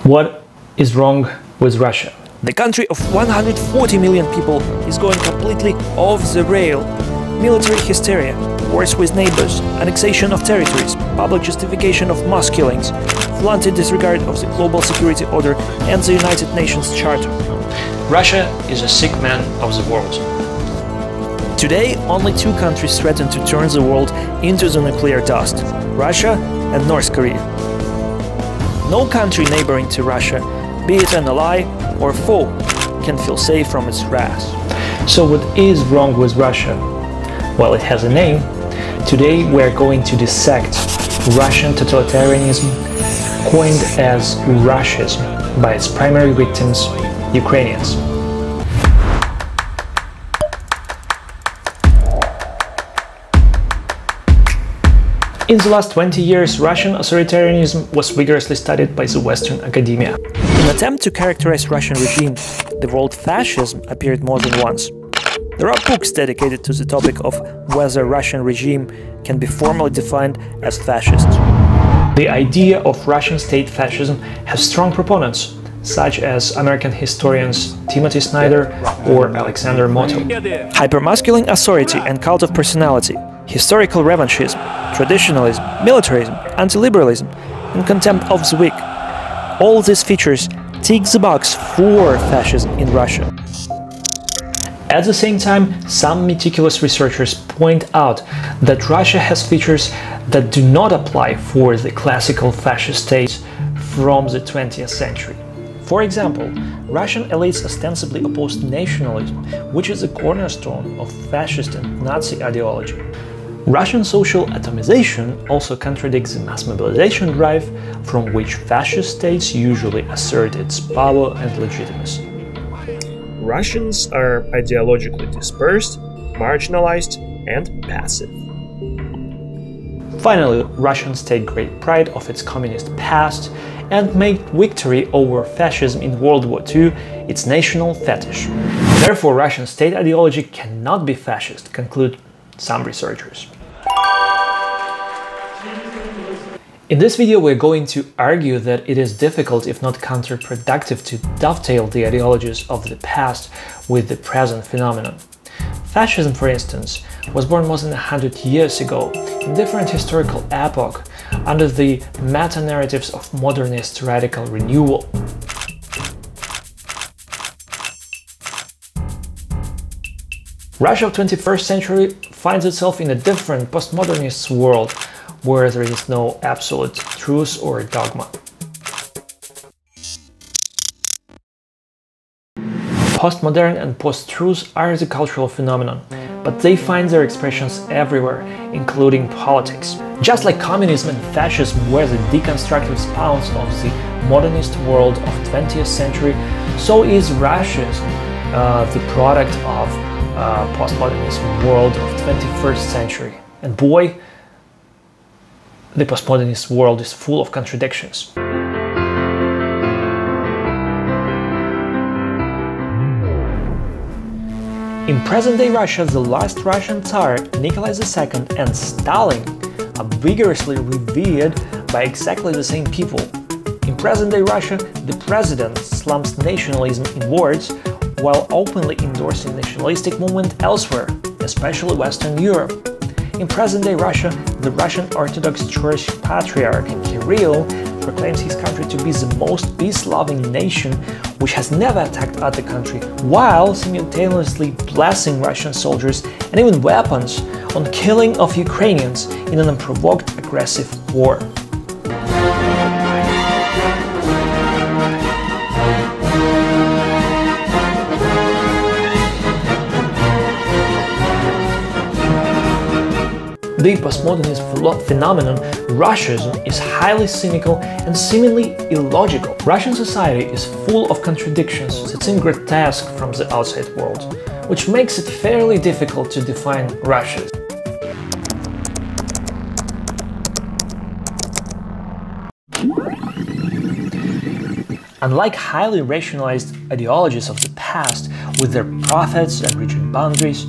What is wrong with Russia? The country of 140 million people is going completely off the rail. Military hysteria, wars with neighbors, annexation of territories, public justification of mass killings, flaunted disregard of the global security order and the United Nations Charter. Russia is a sick man of the world. Today, only two countries threaten to turn the world into the nuclear dust: Russia and North Korea. No country neighboring to Russia, be it an ally or foe, can feel safe from its wrath. So what is wrong with Russia? Well, it has a name. Today we're going to dissect Russian totalitarianism, coined as Ruscism by its primary victims, Ukrainians. In the last 20 years, Russian authoritarianism was vigorously studied by the Western academia. In an attempt to characterize Russian regime, the word fascism appeared more than once. There are books dedicated to the topic of whether Russian regime can be formally defined as fascist. The idea of Russian state fascism has strong proponents, such as American historians Timothy Snyder or Alexander Moto. Hypermasculine authority and cult of personality, historical revanchism, traditionalism, militarism, anti-liberalism, and contempt of the weak. All these features tick the box for fascism in Russia. At the same time, some meticulous researchers point out that Russia has features that do not apply for the classical fascist states from the 20th century. For example, Russian elites ostensibly opposed nationalism, which is a cornerstone of fascist and Nazi ideology. Russian social atomization also contradicts the mass mobilization drive from which fascist states usually assert its power and legitimacy. Russians are ideologically dispersed, marginalized, and passive. Finally, Russians take great pride of its communist past and make victory over fascism in World War II its national fetish. Therefore, Russian state ideology cannot be fascist, conclude some researchers. In this video, we're going to argue that it is difficult, if not counterproductive, to dovetail the ideologies of the past with the present phenomenon. Fascism, for instance, was born more than 100 years ago, in different historical epoch, under the meta-narratives of modernist radical renewal. Russia of the 21st century finds itself in a different postmodernist world, where there is no absolute truth or dogma. Postmodern and post-truth are the cultural phenomenon, but they find their expressions everywhere, including politics. Just like communism and fascism were the deconstructive spawns of the modernist world of the 20th century, so is Ruscism the product of postmodernist world of the 21st century. And boy, the postmodernist world is full of contradictions. In present-day Russia, the last Russian Tsar, Nikolai II, and Stalin are vigorously revered by exactly the same people. In present-day Russia, the president slumps nationalism in words while openly endorsing nationalistic movement elsewhere, especially Western Europe. In present-day Russia, the Russian Orthodox Church Patriarch Kirill proclaims his country to be the most peace-loving nation which has never attacked other country, while simultaneously blessing Russian soldiers and even weapons on killing of Ukrainians in an unprovoked aggressive war. The postmodernist phenomenon, Ruscism, is highly cynical and seemingly illogical. Russian society is full of contradictions that seem grotesque from the outside world, which makes it fairly difficult to define Ruscism. Unlike highly rationalized ideologies of the past with their prophets and rigid boundaries,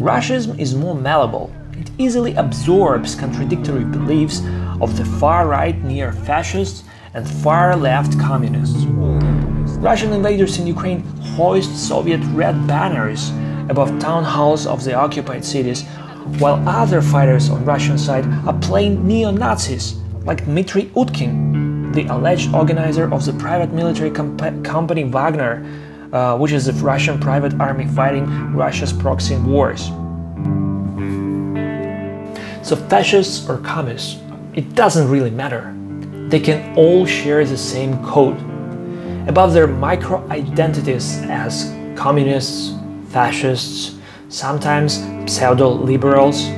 Ruscism is more malleable. It easily absorbs contradictory beliefs of the far-right neo-fascists and far-left communists. Russian invaders in Ukraine hoist Soviet red banners above town halls of the occupied cities, while other fighters on Russian side are plain neo-Nazis, like Dmitry Utkin, the alleged organizer of the private military company Wagner, which is the Russian private army fighting Russia's proxy wars. So fascists or communists, it doesn't really matter. They can all share the same code. Above their micro-identities as communists, fascists, sometimes pseudo-liberals,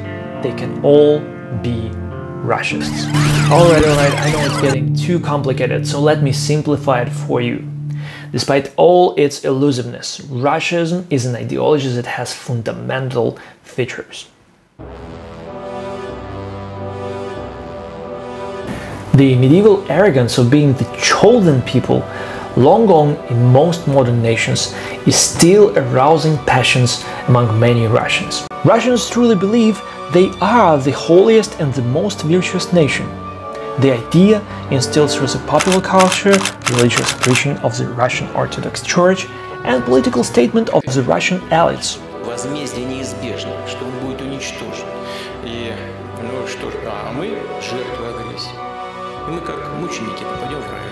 they can all be Russists. Alright, I know it's getting too complicated, so let me simplify it for you. Despite all its elusiveness, Ruscism is an ideology that has fundamental features. The medieval arrogance of being the chosen people, long gone in most modern nations, is still arousing passions among many Russians. Russians truly believe they are the holiest and the most virtuous nation. The idea instilled through the popular culture, religious preaching of the Russian Orthodox Church, and political statement of the Russian elites. Возмездие неизбежно, что он будет уничтожен. И, ну что ж, а мы жертвы агрессии. И мы как мученики попадем в рай.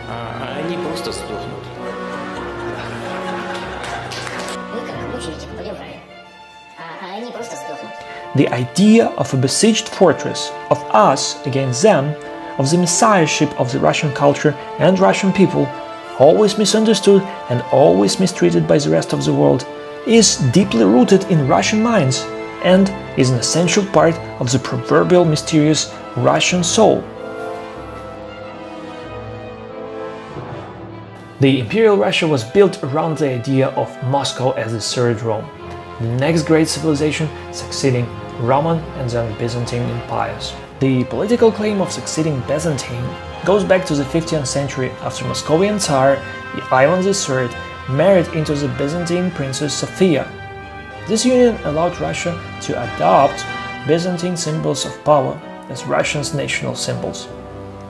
А они просто сдохнут. Мы как мученики попадем в рай. А они просто сдохнут. The idea of a besieged fortress, of us against them, of the messiahship of the Russian culture and Russian people, always misunderstood and always mistreated by the rest of the world, is deeply rooted in Russian minds and is an essential part of the proverbial mysterious Russian soul. The Imperial Russia was built around the idea of Moscow as the third Rome, the next great civilization succeeding Roman and then Byzantine empires. The political claim of succeeding Byzantine goes back to the 15th century after Moscovian Tsar Ivan III married into the Byzantine princess Sophia. This union allowed Russia to adopt Byzantine symbols of power as Russia's national symbols.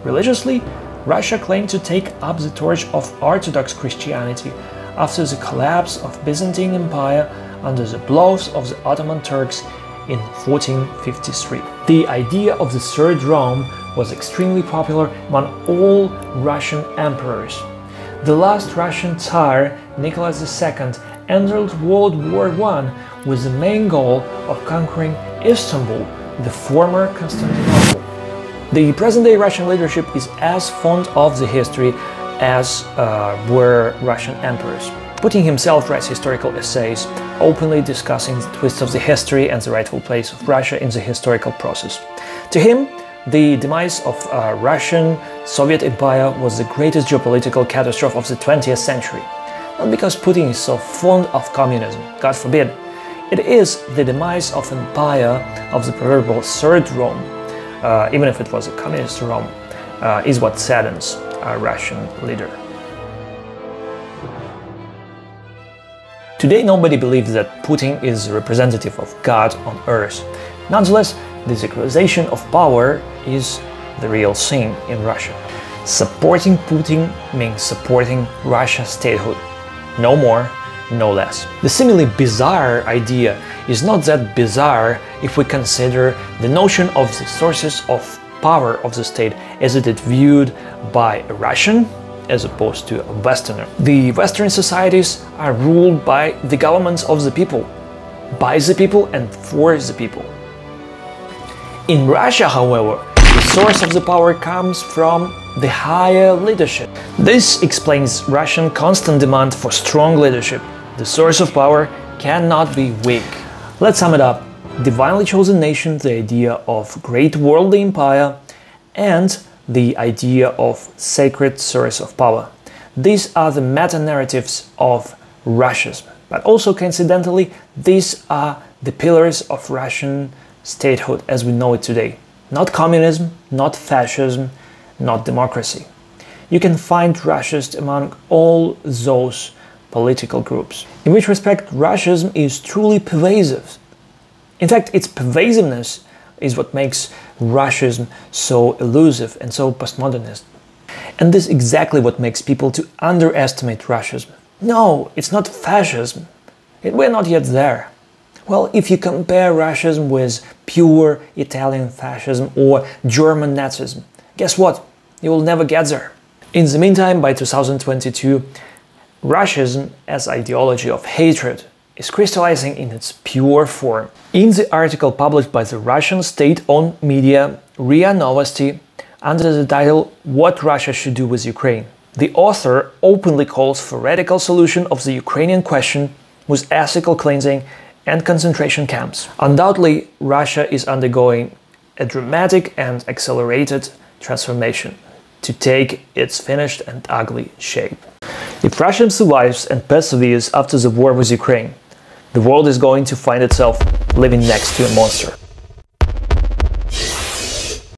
Religiously, Russia claimed to take up the torch of Orthodox Christianity after the collapse of Byzantine Empire under the blows of the Ottoman Turks in 1453. The idea of the Third Rome was extremely popular among all Russian emperors. The last Russian Tsar, Nicholas II, entered World War I with the main goal of conquering Istanbul, the former Constantinople. The present-day Russian leadership is as fond of the history as were Russian emperors. Putin himself writes historical essays, openly discussing the twists of the history and the rightful place of Russia in the historical process. To him, the demise of Russian Soviet Empire was the greatest geopolitical catastrophe of the 20th century. Not because Putin is so fond of communism, God forbid. It is the demise of empire of the proverbial Third Rome, even if it was a communist Rome, is what saddens a Russian leader. Today nobody believes that Putin is a representative of God on earth. Nonetheless, the secularization of power is the real thing in Russia. Supporting Putin means supporting Russia's statehood. No more, no less. The seemingly bizarre idea is not that bizarre if we consider the notion of the sources of power of the state as it is viewed by a Russian as opposed to a Westerner. The Western societies are ruled by the governments of the people, by the people and for the people. In Russia, however, the source of the power comes from the higher leadership. This explains Russian constant demand for strong leadership. The source of power cannot be weak. Let's sum it up. Divinely chosen nation, the idea of great worldly empire, and the idea of sacred source of power. These are the meta-narratives of Ruscism. But also, coincidentally, these are the pillars of Russian statehood as we know it today. Not communism, not fascism, not democracy. You can find Russists among all those political groups. In which respect, Ruscism is truly pervasive. In fact, its pervasiveness is what makes Ruscism so elusive and so postmodernist. And this is exactly what makes people to underestimate Russism. No, it's not fascism. We're not yet there. Well, if you compare Russism with pure Italian fascism or German Nazism, guess what? You will never get there. In the meantime, by 2022, Russism as ideology of hatred is crystallizing in its pure form. In the article published by the Russian state-owned media RIA Novosti under the title "What Russia Should Do with Ukraine," the author openly calls for radical solution of the Ukrainian question with ethical cleansing and concentration camps. Undoubtedly, Russia is undergoing a dramatic and accelerated transformation to take its finished and ugly shape. If Russia survives and perseveres after the war with Ukraine, the world is going to find itself living next to a monster.